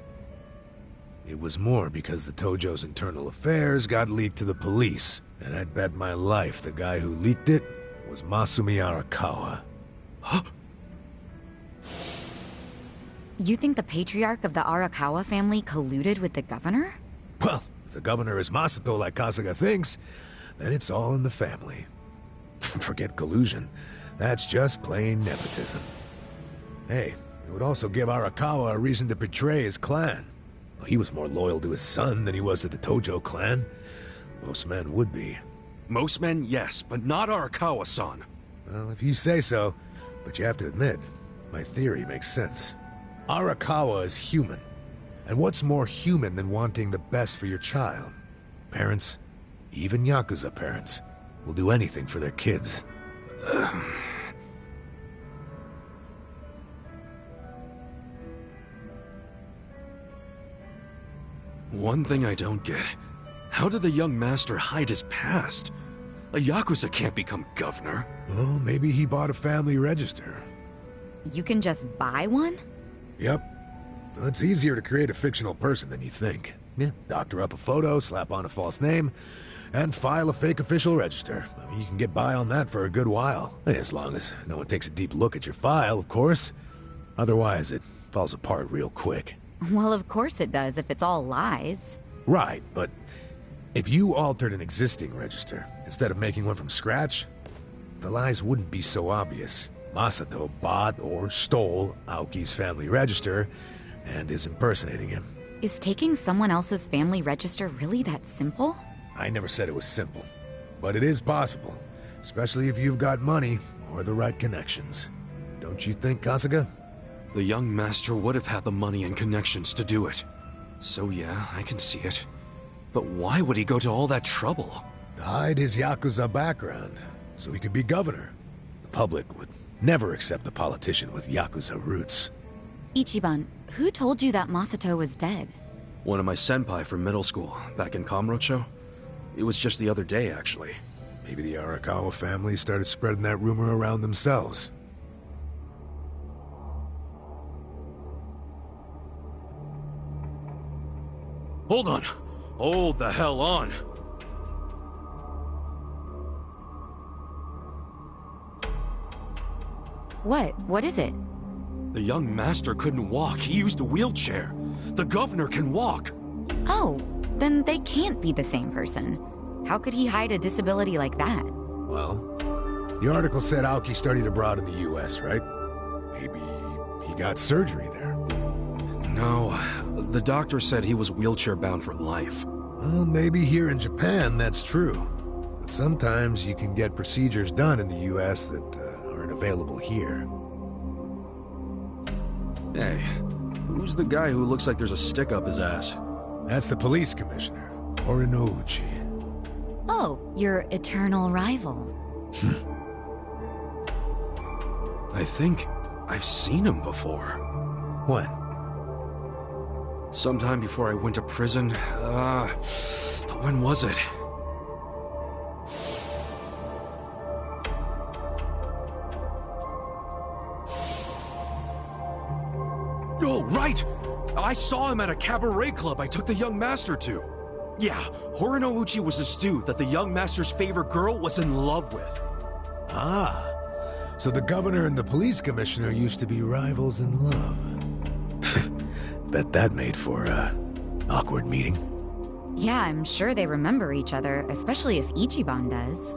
It was more because the Tojo's internal affairs got leaked to the police, and I'd bet my life the guy who leaked it was Masumi Arakawa. You think the patriarch of the Arakawa family colluded with the governor? Well, if the governor is Masato like Kasuga thinks, then it's all in the family. Forget collusion. That's just plain nepotism. Hey, it would also give Arakawa a reason to betray his clan. Well, he was more loyal to his son than he was to the Tojo clan. Most men would be. Most men, yes, but not Arakawa-san. Well, if you say so, but you have to admit, my theory makes sense. Arakawa is human. And what's more human than wanting the best for your child? Parents, even Yakuza parents, will do anything for their kids. One thing I don't get. How did the young master hide his past? A Yakuza can't become governor. Well, maybe he bought a family register. You can just buy one? Yep. It's easier to create a fictional person than you think. Yeah, doctor up a photo, slap on a false name, and file a fake official register. I mean, you can get by on that for a good while. As long as no one takes a deep look at your file, of course. Otherwise, it falls apart real quick. Well, of course it does, if it's all lies. Right, but if you altered an existing register, instead of making one from scratch, the lies wouldn't be so obvious. Masato bought or stole Aoki's family register and is impersonating him. Is taking someone else's family register really that simple? I never said it was simple, but it is possible, especially if you've got money or the right connections. Don't you think, Kasuga? The young master would have had the money and connections to do it. So yeah, I can see it. But why would he go to all that trouble? To hide his Yakuza background, so he could be governor. The public would never accept a politician with Yakuza roots. Ichiban, who told you that Masato was dead? One of my senpai from middle school, back in Kamurocho. It was just the other day, actually. Maybe the Arakawa family started spreading that rumor around themselves. Hold on! Hold the hell on! What? What is it? The young master couldn't walk. He used a wheelchair. The governor can walk. Oh, then they can't be the same person. How could he hide a disability like that? Well, the article said Aoki studied abroad in the US, right? Maybe he got surgery there. No, the doctor said he was wheelchair-bound for life. Well, maybe here in Japan that's true. But sometimes you can get procedures done in the US that aren't available here. Hey, Who's the guy who looks like there's a stick up his ass? That's the police commissioner, Orinouchi. Oh, your eternal rival. I think I've seen him before. When? Sometime before I went to prison. But when was it? Oh, right! I saw him at a cabaret club I took the young master to. Yeah, Horinouchi was this dude that the young master's favorite girl was in love with. Ah, so the governor and the police commissioner used to be rivals in love. Bet that made for a awkward meeting. Yeah, I'm sure they remember each other, especially if Ichiban does.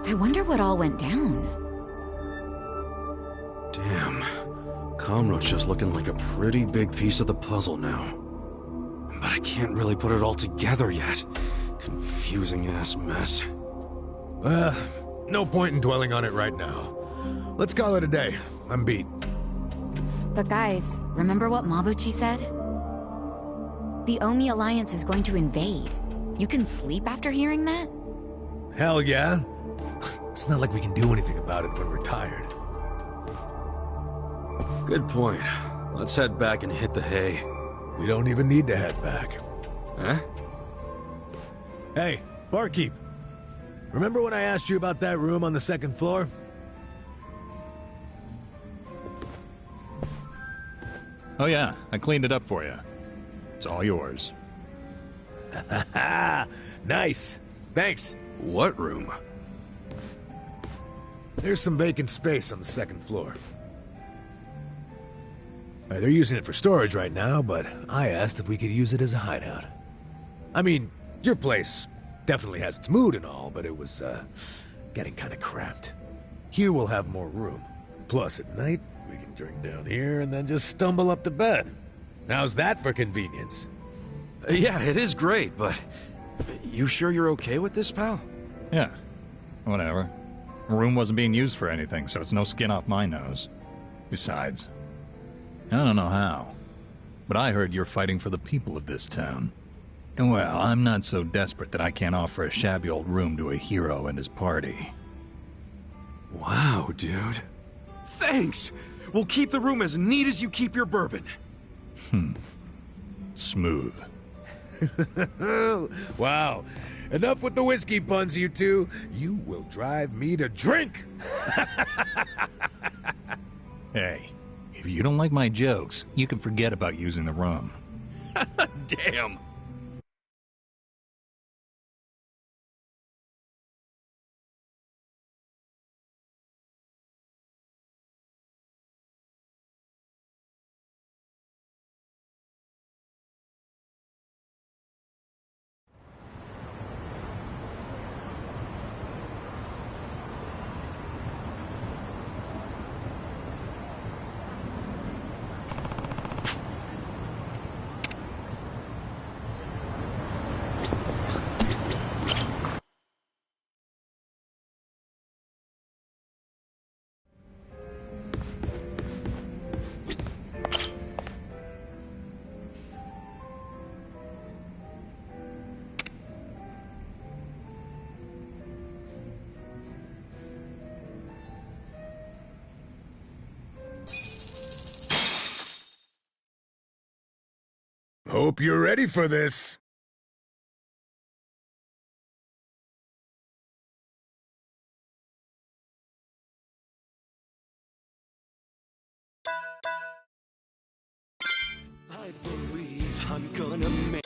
I wonder what all went down. Damn. Kamro's just looking like a pretty big piece of the puzzle now. But I can't really put it all together yet. Confusing ass mess. Well, no point in dwelling on it right now. Let's call it a day. I'm beat. But guys, remember what Mabuchi said? The Omi Alliance is going to invade. You can sleep after hearing that? Hell yeah. It's not like we can do anything about it when we're tired. Good point. Let's head back and hit the hay. We don't even need to head back. Huh? Hey, barkeep. Remember when I asked you about that room on the second floor? Oh yeah, I cleaned it up for you. It's all yours. Nice. Thanks. What room? There's some vacant space on the second floor. They're using it for storage right now, but I asked if we could use it as a hideout. I mean, your place definitely has its mood and all, but it was, getting kinda cramped. Here we'll have more room. Plus, at night, we can drink down here and then just stumble up to bed. How's that for convenience? Yeah, it is great, but... You sure you're okay with this, pal? Yeah, whatever. The room wasn't being used for anything, so it's no skin off my nose. Besides, I don't know how, but I heard you're fighting for the people of this town. And well, I'm not so desperate that I can't offer a shabby old room to a hero and his party. Wow, dude. Thanks! We'll keep the room as neat as you keep your bourbon. Smooth. Wow. Enough with the whiskey puns, you two. You will drive me to drink! Hey, if you don't like my jokes, you can forget about using the room. Damn! Hope you're ready for this. I believe I'm gonna make...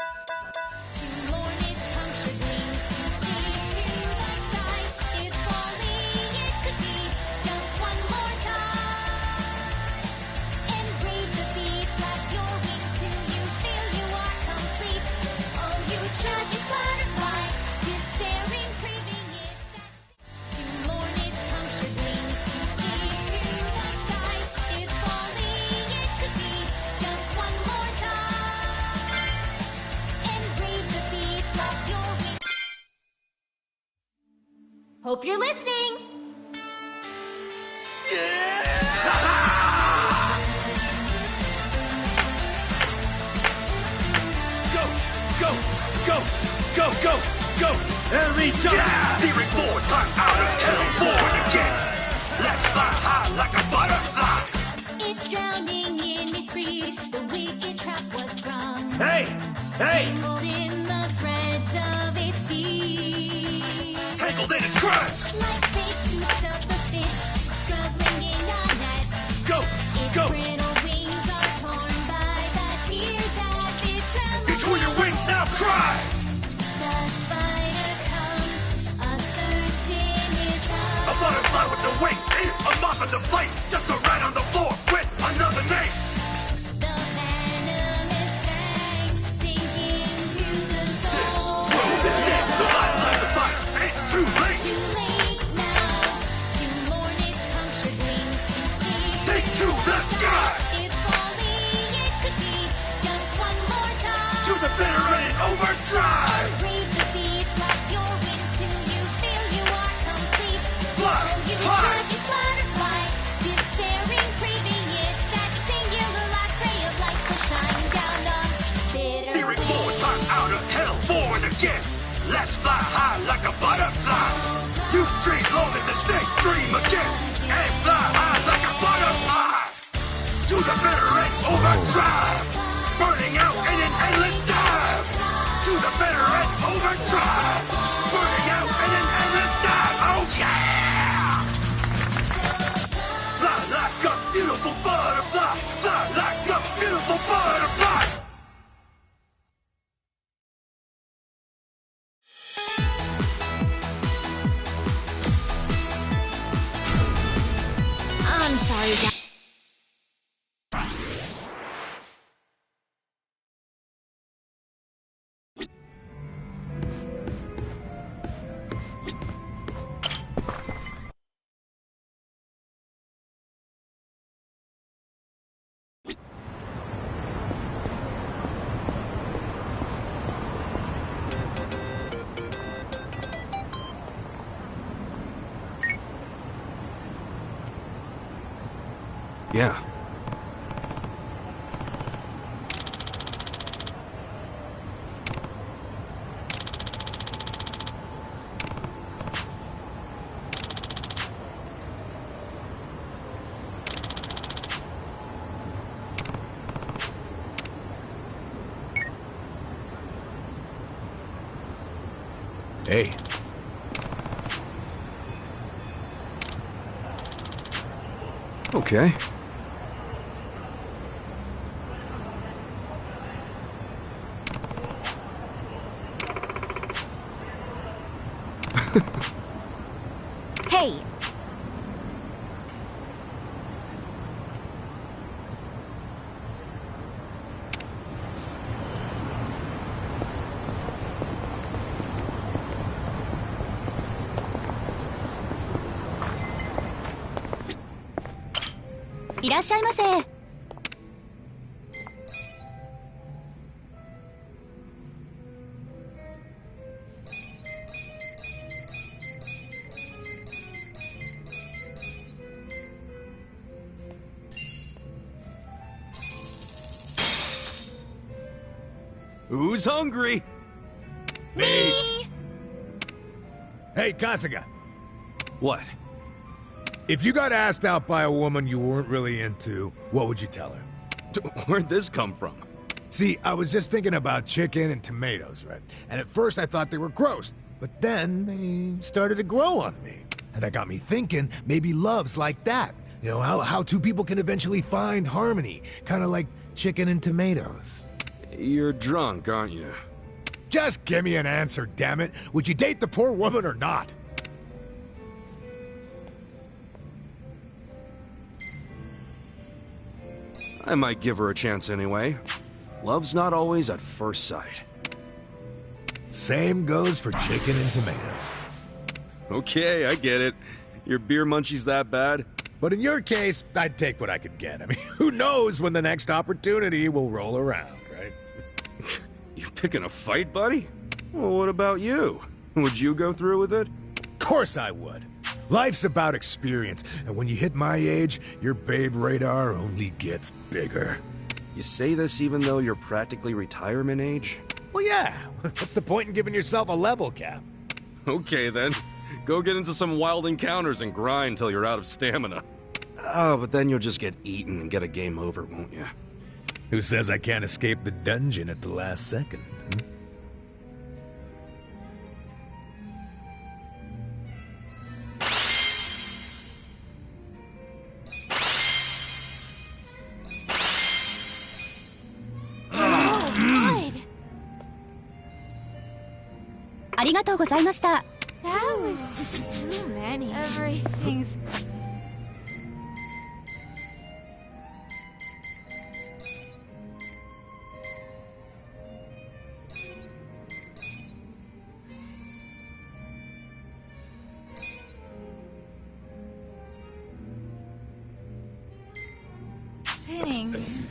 Hope you're listening! Go! Go! Go! Go! Go! Every time! Veering forward, climb out of hell, forward again! Let's fly high like a butterfly! It's drowning in its greed, the wicked trap was sprung. Hey! Hey! Tangled in the threads of its deed. Tangled in its crimes! Like fate scoops up the fish, struggling in a net. Go! Its Go! brittle wings are torn by the tears as it trembles. Between your wings now, cry! The spider comes, a thirst in its eyes. A butterfly with the wings is a moth in the flame, just a rat on the floor with another name. The venomous fangs sink into the soul. This world is dead, the light left to fight. It's too late. Too late now to mourn its punctured wings to take. Take to the sky. If only it could be just one more time. To the bitter end, overdrive. Brave the beat, flap your wings till you feel you are complete. Fly Oh, you high. tragic butterfly, despairing, craving it. That singular last ray of light will shine down on bitter Veering forward, climb out of hell, forward again. Let's fly high like a butterfly. You dream long in the state, dream again. And fly high like a butterfly. To the bitter end, overdrive. Burning out in an endless dive. To the bitter end, overdrive. Burning out in an endless dive. Oh yeah! Fly like a beautiful butterfly. Fly like a beautiful butterfly. I'm sorry, guys. Yeah. Hey. Okay. Hey!いらっしゃいませ。Who's hungry? Me! Hey, Kasuga. What? If you got asked out by a woman you weren't really into, what would you tell her? Where'd this come from? See, I was just thinking about chicken and tomatoes, right? And at first I thought they were gross, but then they started to grow on me. And that got me thinking, maybe love's like that. You know, how two people can eventually find harmony. Kind of like chicken and tomatoes. You're drunk, aren't you? Just give me an answer, damn it. Would you date the poor woman or not? I might give her a chance anyway. Love's not always at first sight. Same goes for chicken and tomatoes. Okay, I get it. Your beer munchie's that bad? But in your case, I'd take what I could get. I mean, who knows when the next opportunity will roll around, right? You picking a fight, buddy? Well, what about you? Would you go through with it? Of course I would. Life's about experience, and when you hit my age, your babe radar only gets bigger. You say this even though you're practically retirement age? Well, yeah. What's the point in giving yourself a level cap? Okay, then. Go get into some wild encounters and grind till you're out of stamina. Oh, but then you'll just get eaten and get a game over, won't you? Who says I can't escape the dungeon at the last second? That was too many. Everything's... spinning.